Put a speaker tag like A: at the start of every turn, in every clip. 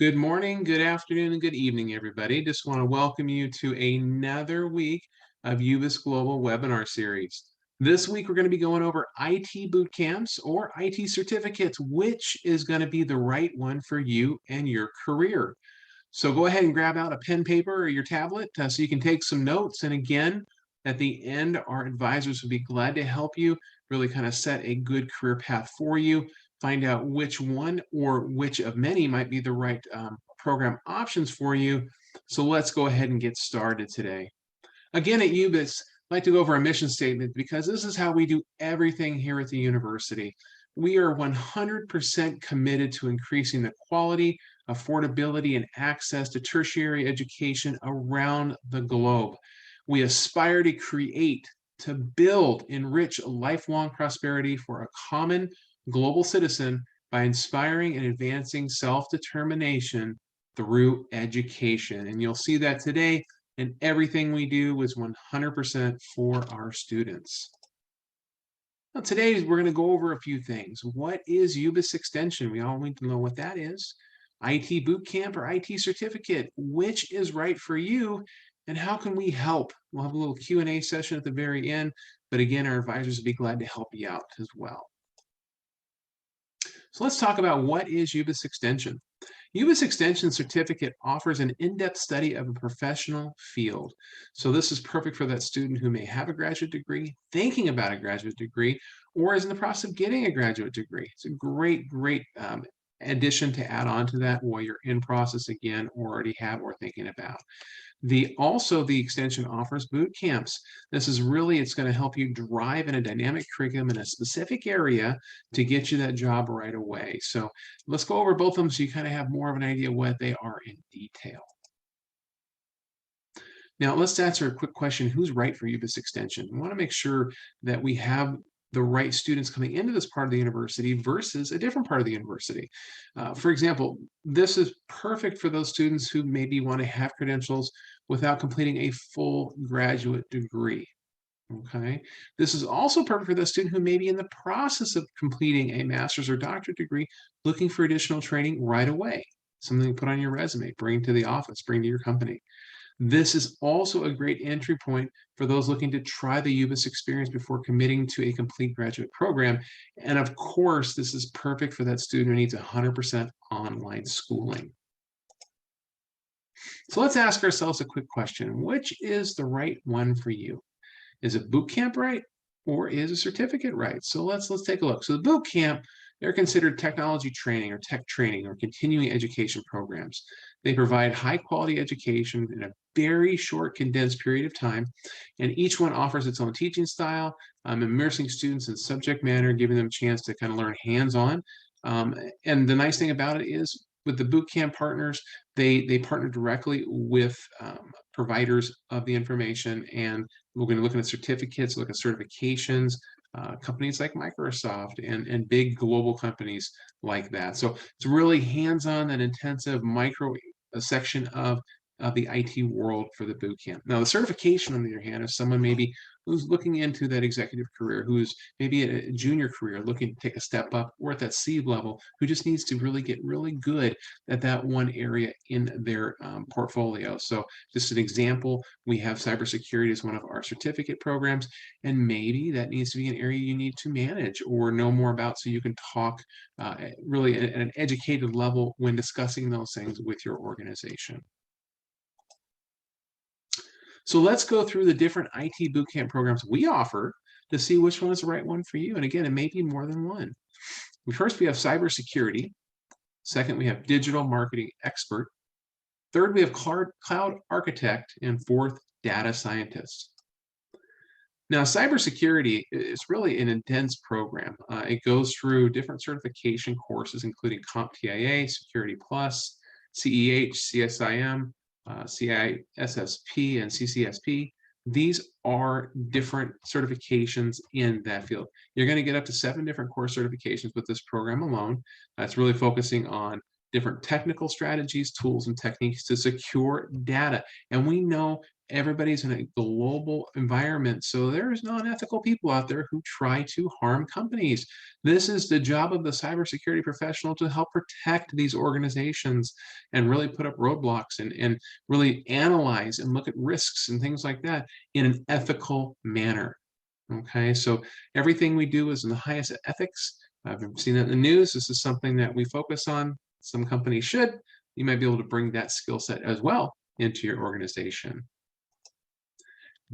A: Good morning, good afternoon, and good evening, everybody. Just want to welcome you to another week of UBIS Global webinar series. This week, we're going to be going over IT boot camps or IT certificates, which is going to be the right one for you and your career. So go ahead and grab out a pen, paper, or your tablet so you can take some notes. And again, at the end, our advisors will be glad to help you really kind of set a good career path for you, find out which one or which of many might be the right program options for you. So let's go ahead and get started today. Again, at UBIS, I'd like to go over a mission statement because this is how we do everything here at the university. We are 100% committed to increasing the quality, affordability, and access to tertiary education around the globe. We aspire to create, to build, enrich lifelong prosperity for a common global citizen by inspiring and advancing self-determination through education. And you'll see that today, and everything we do is 100% for our students. Now, today we're going to go over a few things. What is UBIS Extension? We all need to know what that is. IT Bootcamp or IT Certificate, which is right for you, and how can we help? We'll have a little Q&A session at the very end, but again, our advisors will be glad to help you out as well. So let's talk about what is UBIS Extension. UBIS Extension Certificate offers an in-depth study of a professional field. So this is perfect for that student who may have a graduate degree, thinking about a graduate degree, or is in the process of getting a graduate degree. It's a great addition to add on to that while you're in process again, or already have or thinking about. The extension offers boot camps. This is really, it's going to help you drive in a dynamic curriculum in a specific area to get you that job right away. So let's go over both of them so you kind of have more of an idea what they are in detail. Now let's answer a quick question. Who's right for UBIS Extension? We want to make sure that we have the right students coming into this part of the university versus a different part of the university. For example, this is perfect for those students who maybe want to have credentials without completing a full graduate degree. Okay, this is also perfect for the student who may be in the process of completing a master's or doctorate degree, looking for additional training right away. Something to put on your resume, bring to the office, bring to your company. This is also a great entry point for those looking to try the UBIS experience before committing to a complete graduate program. And of course, this is perfect for that student who needs 100% online schooling. So let's ask ourselves a quick question. Which is the right one for you? Is a boot camp right, or is a certificate right? So let's take a look. So the boot camp, they're considered technology training or tech training or continuing education programs. They provide high quality education in a very short condensed period of time, and each one offers its own teaching style, immersing students in subject matter, giving them a chance to kind of learn hands-on. And the nice thing about it is with the bootcamp partners, they partner directly with providers of the information, and we're going to look at certificates, look at certifications, companies like Microsoft and big global companies like that. So it's really hands-on and intensive micro section of the IT world for the bootcamp. Now, the certification, on the other hand, is someone maybe who's looking into that executive career, who's maybe a junior career looking to take a step up, or at that seed level, who just needs to really get really good at that one area in their portfolio. So just an example, we have cybersecurity as one of our certificate programs, and maybe that needs to be an area you need to manage or know more about so you can talk really at an educated level when discussing those things with your organization. So let's go through the different IT bootcamp programs we offer to see which one is the right one for you. And again, it may be more than one. First, we have cybersecurity. Second, we have digital marketing expert. Third, we have cloud architect. And fourth, data scientist. Now, cybersecurity is really an intense program. It goes through different certification courses, including CompTIA, Security Plus, CEH, CSIM, CISSP, and CCSP. These are different certifications in that field. You're going to get up to 7 different course certifications with this program alone. It's really focusing on different technical strategies, tools, and techniques to secure data. And we know everybody's in a global environment. So there's non-ethical people out there who try to harm companies. This is the job of the cybersecurity professional to help protect these organizations and really put up roadblocks and really analyze and look at risks and things like that in an ethical manner. Okay, so everything we do is in the highest ethics. I've seen that in the news. This is something that we focus on. Some companies should. You might be able to bring that skill set as well into your organization.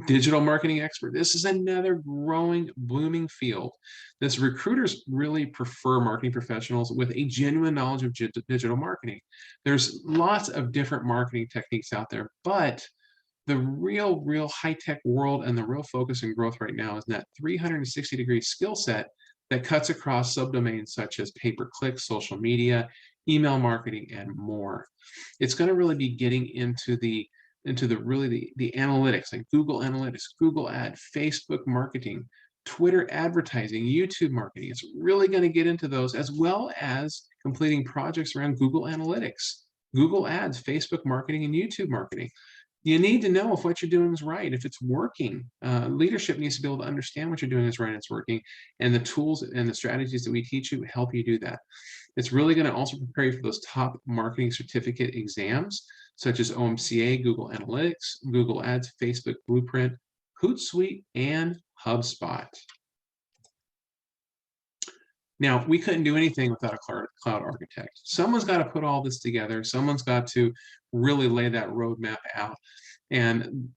A: Digital marketing expert. This is another growing, blooming field. This recruiters really prefer marketing professionals with a genuine knowledge of digital marketing. There's lots of different marketing techniques out there, but the real high-tech world and the real focus and growth right now is that 360-degree skill set that cuts across subdomains such as pay-per-click, social media, email marketing, and more. It's going to really be getting into the analytics, like Google Analytics, Google Ad, Facebook marketing, Twitter advertising, YouTube marketing. It's really going to get into those, as well as completing projects around Google Analytics, Google Ads, Facebook marketing, and YouTube marketing. You need to know if what you're doing is right, if it's working. Leadership needs to be able to understand what you're doing is right and it's working, and the tools and the strategies that we teach you help you do that. It's really going to also prepare you for those top marketing certificate exams, such as OMCA, Google Analytics, Google Ads, Facebook Blueprint, Hootsuite, and HubSpot. Now, we couldn't do anything without a cloud architect. Someone's got to put all this together. Someone's got to really lay that roadmap out. And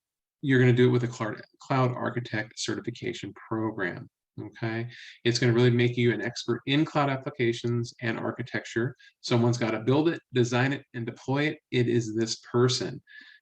A: you're going to do it with a cloud architect certification program. Okay, it's going to really make you an expert in cloud applications and architecture. Someone's got to build it, design it, and deploy it. It is this person.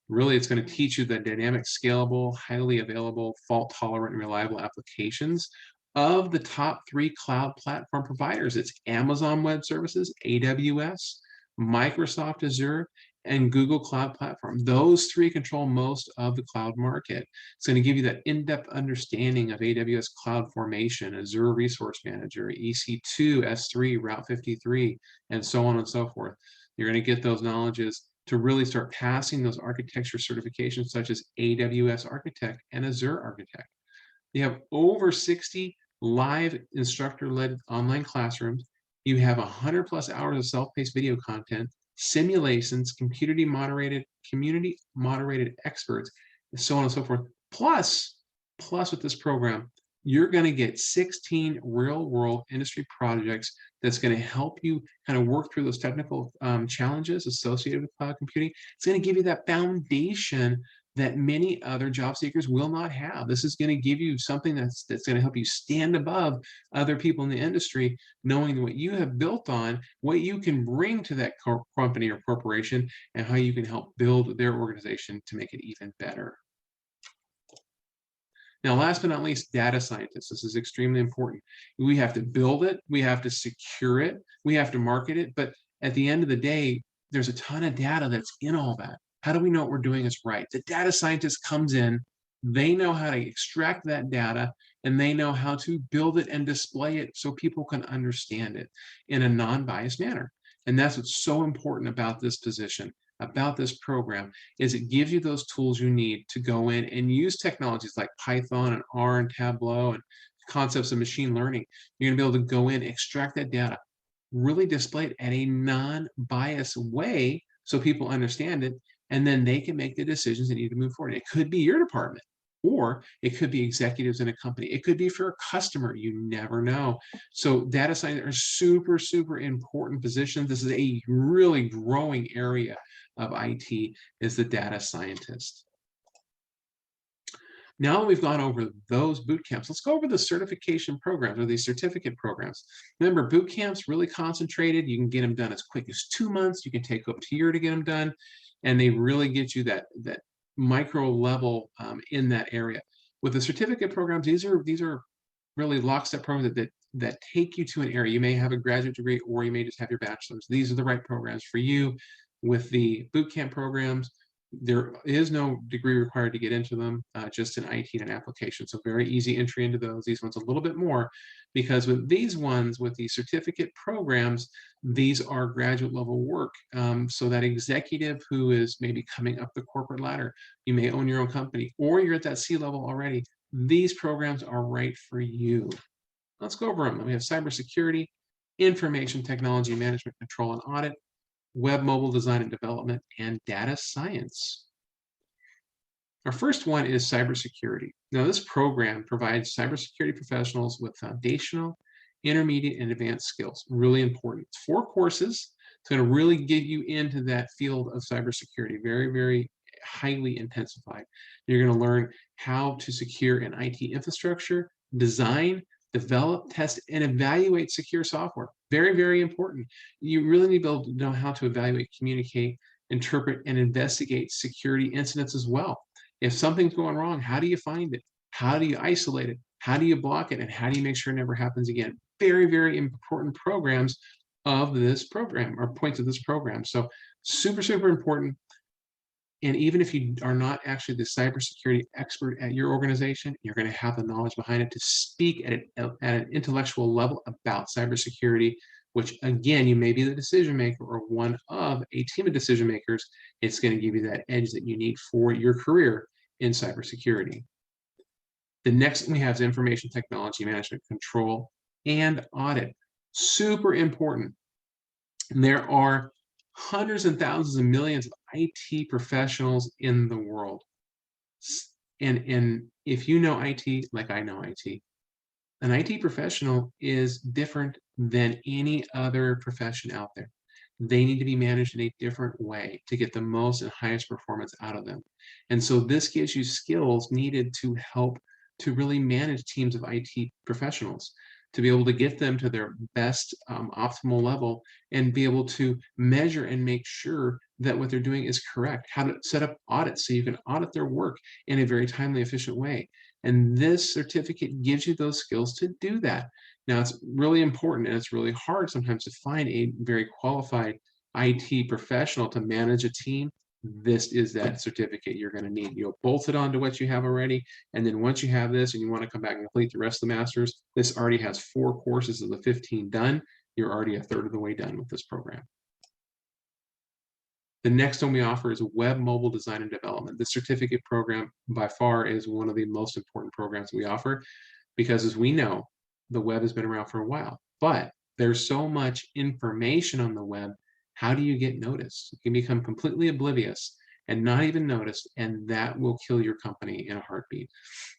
A: Really, it's going to teach you the dynamic, scalable, highly available, fault-tolerant, and reliable applications of the top 3 cloud platform providers. It's Amazon Web Services, AWS, Microsoft Azure, and Google Cloud Platform. Those 3 control most of the cloud market. It's going to give you that in-depth understanding of AWS Cloud Formation, Azure Resource Manager, EC2, S3, Route 53, and so on and so forth. You're going to get those knowledges to really start passing those architecture certifications such as AWS Architect and Azure Architect. You have over 60 live instructor-led online classrooms. You have 100+ hours of self-paced video content, simulations, community-moderated experts, and so on and so forth. Plus with this program, you're going to get 16 real-world industry projects that's going to help you kind of work through those technical challenges associated with cloud computing. It's going to give you that foundation that many other job seekers will not have. This is going to give you something that's going to help you stand above other people in the industry, knowing what you have built on, what you can bring to that company or corporation, and how you can help build their organization to make it even better. Now, last but not least, data scientists. This is extremely important. We have to build it, we have to secure it, we have to market it, but at the end of the day, there's a ton of data that's in all that. How do we know what we're doing is right? The data scientist comes in, they know how to extract that data, and they know how to build it and display it so people can understand it in a non-biased manner. And that's what's so important about this position, about this program, is it gives you those tools you need to go in and use technologies like Python and R and Tableau and concepts of machine learning. You're gonna be able to go in, extract that data, really display it in a non-biased way so people understand it, and then they can make the decisions they need to move forward. It could be your department, or it could be executives in a company. It could be for a customer. You never know. So data scientists are super important positions. This is a really growing area of IT, is the data scientist. Now that we've gone over those boot camps, let's go over the certification programs or these certificate programs. Remember, boot camps really concentrated. You can get them done as quick as 2 months. You can take up to a year to get them done. And they really get you that micro level in that area. With the certificate programs, these are really lockstep programs that take you to an area. You may have a graduate degree, or you may just have your bachelor's. These are the right programs for you. With the bootcamp programs, There is no degree required to get into them, just an IT and an application. So very easy entry into those. These ones a little bit more, because with these ones, with the certificate programs, these are graduate level work. So that executive who is maybe coming up the corporate ladder, you may own your own company, or you're at that C-level already, these programs are right for you. Let's go over them. We have cybersecurity, information technology management, control and audit, web mobile design and development, and data science. Our first one is cybersecurity. Now, this program provides cybersecurity professionals with foundational, intermediate, and advanced skills. Really important. It's 4 courses. It's going to really get you into that field of cybersecurity. Very, very highly intensified. You're going to learn how to secure an IT infrastructure, design, develop, test, and evaluate secure software. Very, very important. You really need to be able to know how to evaluate, communicate, interpret, and investigate security incidents as well. If something's going wrong, how do you find it? How do you isolate it? How do you block it? And how do you make sure it never happens again? Very, very important programs of this program, or points of this program. So super, super important. And even if you are not actually the cybersecurity expert at your organization, you're going to have the knowledge behind it to speak at an intellectual level about cybersecurity, which again, you may be the decision maker or one of a team of decision makers. It's going to give you that edge that you need for your career in cybersecurity. The next thing we have is information technology management, control, and audit. Super important. And there are hundreds and thousands and millions of IT professionals in the world. And if you know IT like I know IT, an IT professional is different than any other profession out there. They need to be managed in a different way to get the most and highest performance out of them. And so this gives you skills needed to help to really manage teams of IT professionals, to be able to get them to their best optimal level and be able to measure and make sure that what they're doing is correct, how to set up audits so you can audit their work in a very timely, efficient way. And this certificate gives you those skills to do that. Now, it's really important, and it's really hard sometimes to find a very qualified IT professional to manage a team. This is that certificate you're going to need. You'll bolt it onto what you have already. And then once you have this and you want to come back and complete the rest of the masters, this already has 4 courses of the 15 done. You're already a third of the way done with this program. The next one we offer is web mobile design and development. The certificate program by far is one of the most important programs we offer, because as we know, the web has been around for a while, but there's so much information on the web. How do you get noticed? You can become completely oblivious and not even noticed, and that will kill your company in a heartbeat.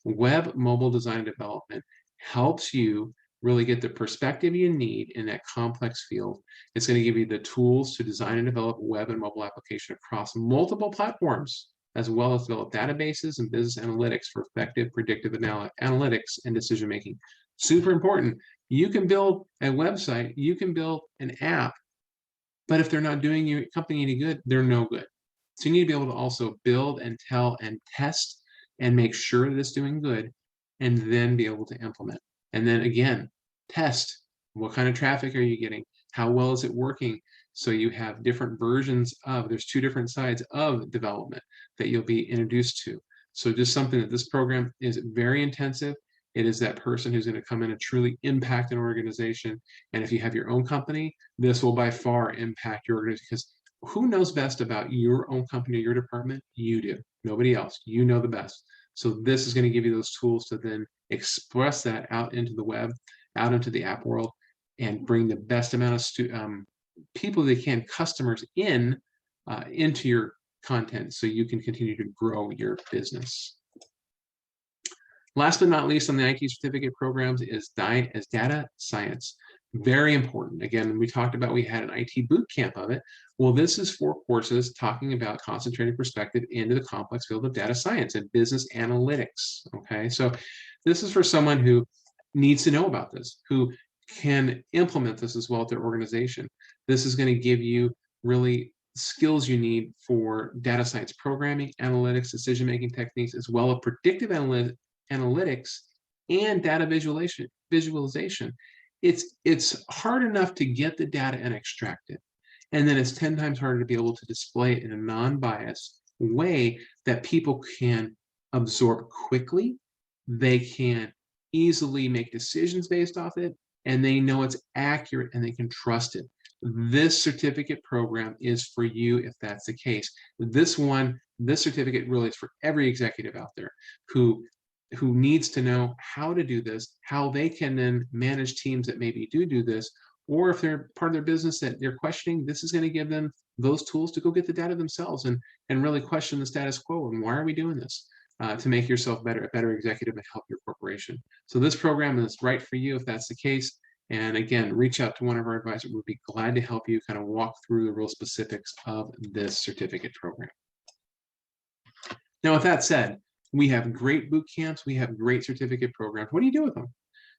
A: Web mobile design and development helps you really get the perspective you need in that complex field. It's going to give you the tools to design and develop web and mobile application across multiple platforms, as well as develop databases and business analytics for effective predictive analytics and decision making. Super important. You can build a website, you can build an app, but if they're not doing your company any good, they're no good. So you need to be able to also build and tell and test and make sure that it's doing good, and then be able to implement. And then again, test. What kind of traffic are you getting? How well is it working? So you have different versions of, there's 2 different sides of development that you'll be introduced to. So just something that this program is very intensive. It is that person who's going to come in and truly impact an organization. And if you have your own company, this will by far impact your organization, because who knows best about your own company or your department? You do. Nobody else. You know the best. So this is going to give you those tools to then express that out into the web, out into the app world, and bring the best amount of people they can, customers into your content, so you can continue to grow your business. Last but not least on the IT certificate programs is data science. Very important. Again, we talked about, we had an IT boot camp of it. Well, this is 4 courses talking about concentrated perspective into the complex field of data science and business analytics. Okay, so this is for someone who needs to know about this, who can implement this as well at their organization. This is going to give you really skills you need for data science programming, analytics, decision-making techniques, as well as predictive analytics and data visualization. It's hard enough to get the data and extract it, and then it's 10 times harder to be able to display it in a non-biased, way that people can absorb quickly. They can easily make decisions based off it, and they know it's accurate and they can trust it. This certificate program is for you if that's the case. This certificate really is for every executive out there who needs to know how to do this, how they can then manage teams that maybe do this, or if they're part of their business that they're questioning, this is going to give them those tools to go get the data themselves and really question the status quo and why are we doing this, to make yourself a better executive and help your corporation. So this program is right for you if that's the case. And again, reach out to one of our advisors. We'll be glad to help you kind of walk through the real specifics of this certificate program. Now, with that said, we have great boot camps. We have great certificate programs. What do you do with them?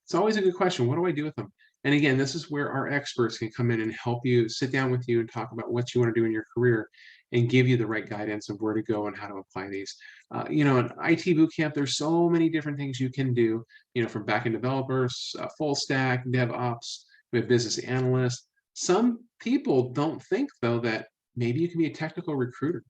A: It's always a good question. What do I do with them? And again, this is where our experts can come in and help you, sit down with you and talk about what you want to do in your career and give you the right guidance of where to go and how to apply these. You know, in IT bootcamp, there's so many different things you can do, you know, from backend developers, full stack, DevOps, we have business analysts. Some people don't think, though, that maybe you can be a technical recruiter.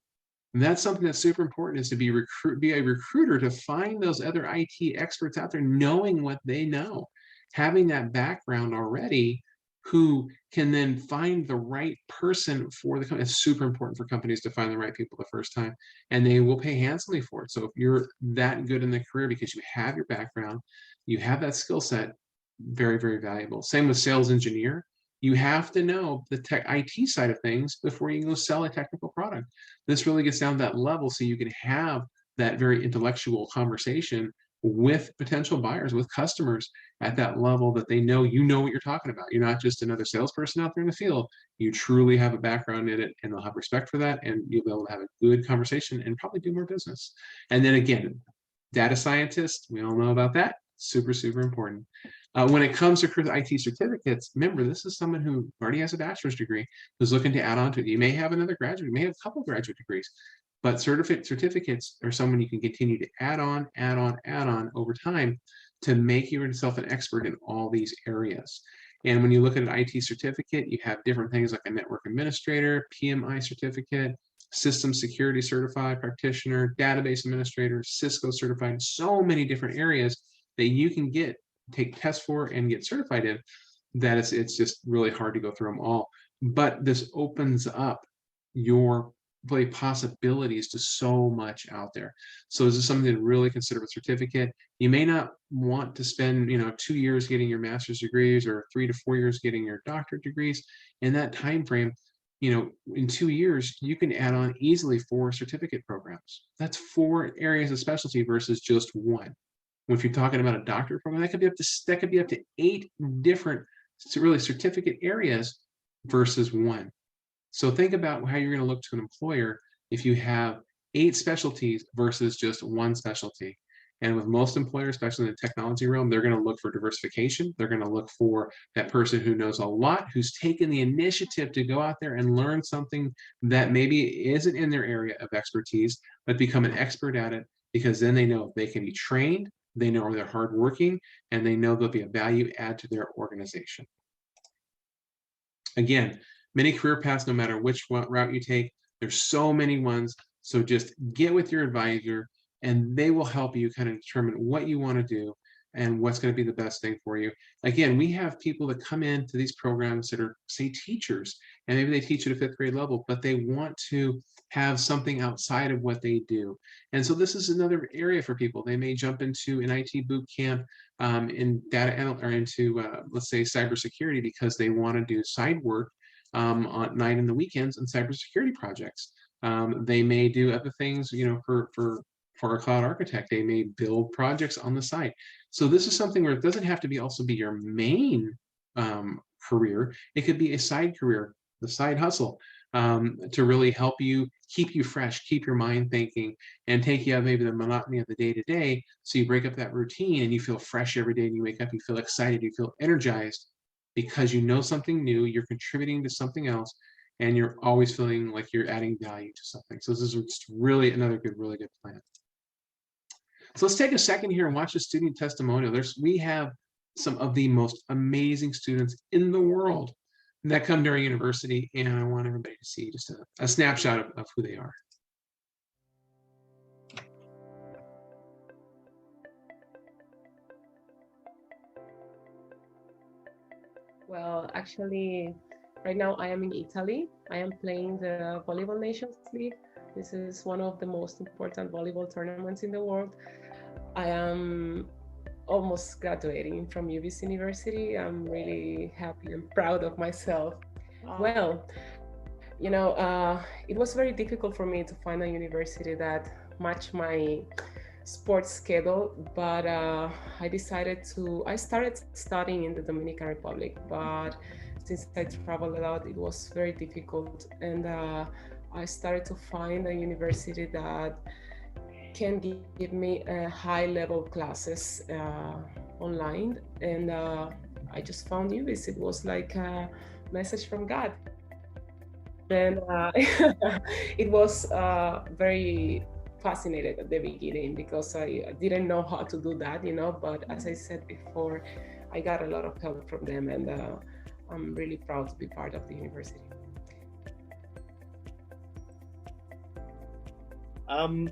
A: And that's something that's super important, is to be a recruiter, to find those other IT experts out there knowing what they know, having that background already, who can then find the right person for the company. It's super important for companies to find the right people the first time, and they will pay handsomely for it. So if you're that good in the career because you have your background, you have that skill set, very, very valuable. Same with sales engineer. You have to know the tech IT side of things before you can go sell a technical product. This really gets down to that level so you can have that very intellectual conversation with potential buyers, with customers at that level that they know you know what you're talking about. You're not just another salesperson out there in the field. You truly have a background in it, and they'll have respect for that, and you'll be able to have a good conversation and probably do more business. And then again, data scientist, we all know about that. Super, super important. When it comes to IT certificates, remember, this is someone who already has a bachelor's degree who's looking to add on to it. You may have another graduate, you may have a couple graduate degrees, but certificates are someone you can continue to add on over time to make yourself an expert in all these areas. And when you look at an IT certificate, you have different things like a network administrator, PMI certificate, system security certified practitioner, database administrator, Cisco certified, so many different areas that you can take tests for and get certified in, that it's just really hard to go through them all. But this opens up your possibilities to so much out there. So this is something to really consider with certificate. You may not want to spend 2 years getting your master's degrees or 3 to 4 years getting your doctorate degrees. In that time frame, in 2 years, you can add on easily 4 certificate programs. That's 4 areas of specialty versus just one. If you're talking about a doctorate program, that could be up to 8 different really certificate areas versus one. So think about how you're going to look to an employer if you have 8 specialties versus just one specialty. And with most employers, especially in the technology realm, they're going to look for diversification. They're going to look for that person who knows a lot, who's taken the initiative to go out there and learn something that maybe isn't in their area of expertise, but become an expert at it, because then they know they can be trained, they know they're hardworking, and they know they'll be a value add to their organization. Again, many career paths, no matter which route you take, there's so many ones. So just get with your advisor and they will help you kind of determine what you want to do and what's going to be the best thing for you. Again, we have people that come into these programs that are, say, teachers, and maybe they teach at a 5th grade level, but they want to have something outside of what they do. And so this is another area for people. They may jump into an IT boot camp in data or into, let's say, cybersecurity, because they want to do side work on night and the weekends in cybersecurity projects. They may do other things, for a cloud architect. They may build projects on the side. So this is something where it doesn't have to also be your main career. It could be a side career, the side hustle, to really help you keep you fresh, keep your mind thinking, and take you out maybe the monotony of the day-to-day, so you break up that routine and you feel fresh every day, and you wake up, you feel excited, you feel energized, because you know something new, you're contributing to something else, and you're always feeling like you're adding value to something. So this is just really another really good plan. So let's take a second here and watch a student testimonial. We have some of the most amazing students in the world that come to our university, and I want everybody to see just a snapshot of who they are.
B: Well, actually, right now I am in Italy. I am playing the Volleyball Nations League. This is one of the most important volleyball tournaments in the world. I am almost graduating from UBIS University. I'm really happy and proud of myself. Well, it was very difficult for me to find a university that matched my sports schedule, but I started studying in the Dominican Republic, but since I traveled a lot, it was very difficult. And I started to find a university that can give me high level classes online. And I just found UBIS. It was like a message from God. Then it was very fascinated at the beginning because I didn't know how to do that, But as I said before, I got a lot of help from them, and I'm really proud to be part of the university.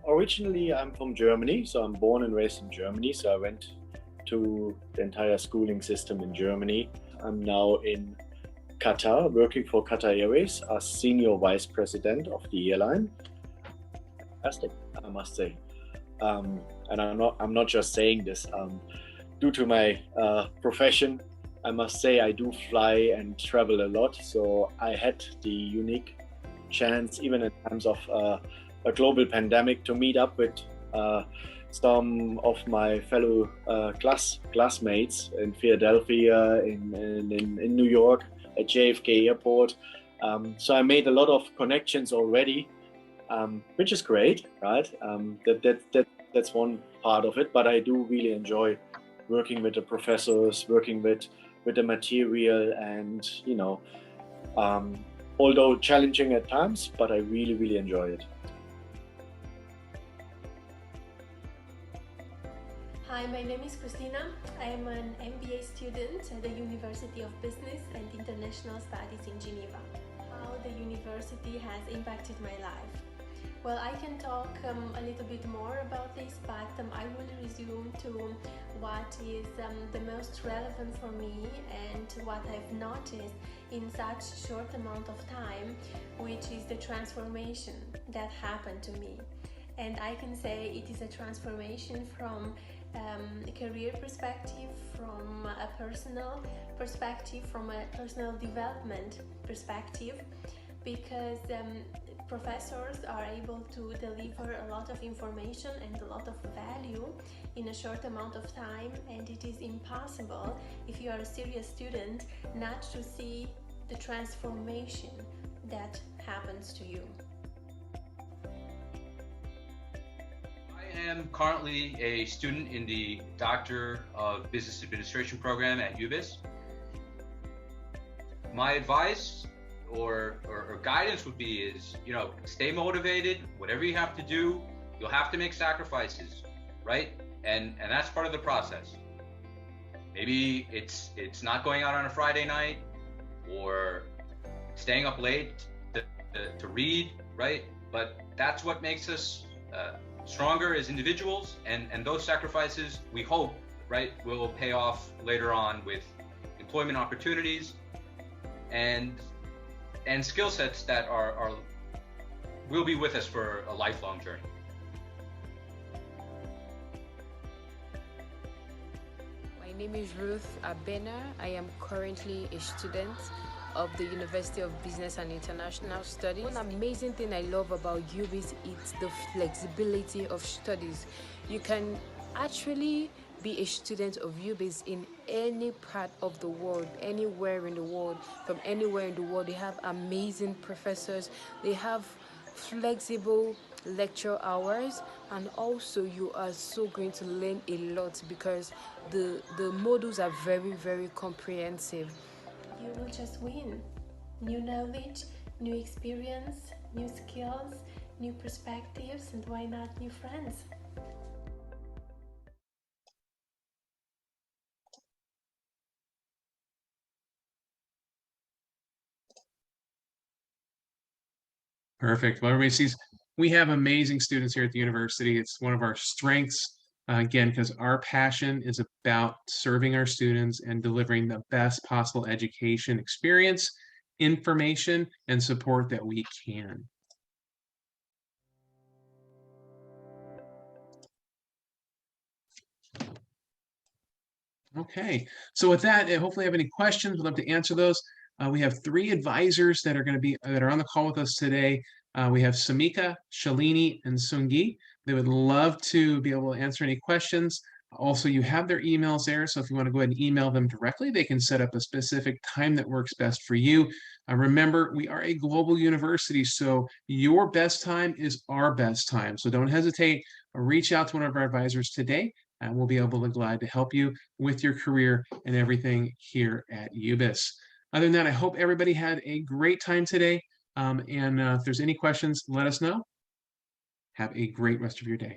C: Originally, I'm from Germany, so I'm born and raised in Germany. So I went to the entire schooling system in Germany. I'm now in Qatar, working for Qatar Airways as senior vice president of the airline. Fantastic, I must say. And I'm not just saying this. Due to my profession, I must say I do fly and travel a lot. So I had the unique chance, even in times of a global pandemic, to meet up with some of my fellow classmates in Philadelphia, in New York, at JFK Airport. So I made a lot of connections already, which is great, right? That's one part of it. But I do really enjoy working with the professors, working with the material, and although challenging at times, but I really, really enjoy it.
D: Hi, my name is Christina. I am an MBA student at the University of Business and International Studies in Geneva. How the university has impacted my life. Well, I can talk a little bit more about this, but I will resume to what is the most relevant for me and what I've noticed in such short amount of time, which is the transformation that happened to me. And I can say it is a transformation from a career perspective, from a personal perspective, from a personal development perspective, because professors are able to deliver a lot of information and a lot of value in a short amount of time, and it is impossible, if you are a serious student, not to see the transformation that happens to you.
E: I am currently a student in the Doctor of Business Administration program at UBIS. My advice or guidance would be is, stay motivated. Whatever you have to do, you'll have to make sacrifices, right? And that's part of the process. Maybe it's not going out on a Friday night or staying up late to read, right? But that's what makes us stronger as individuals, and those sacrifices, we hope, right, will pay off later on with employment opportunities and skill sets that will be with us for a lifelong journey.
F: My name is Ruth Abena. I am currently a student of the University of Business and International Studies. One amazing thing I love about UBIS is the flexibility of studies. You can actually be a student of UBIS in any part of the world, anywhere in the world, from anywhere in the world. They have amazing professors. They have flexible lecture hours, and also you are so going to learn a lot because the modules are very, very comprehensive.
D: You will just win. New knowledge, new experience, new skills, new perspectives, and why not new friends?
A: Perfect. Well, everybody sees we have amazing students here at the university. It's one of our strengths. Again, because our passion is about serving our students and delivering the best possible education experience, information, and support that we can. Okay, so with that, hopefully you have any questions. We'd love to answer those. We have 3 advisors that are going to be that are on the call with us today. We have Samika, Shalini, and Sungi. They would love to be able to answer any questions. Also, you have their emails there, so if you want to go ahead and email them directly, they can set up a specific time that works best for you. Remember, we are a global university, so your best time is our best time. So don't hesitate. Reach out to one of our advisors today, and we'll be able to glad to help you with your career and everything here at UBIS. Other than that, I hope everybody had a great time today. And if there's any questions, let us know. Have a great rest of your day.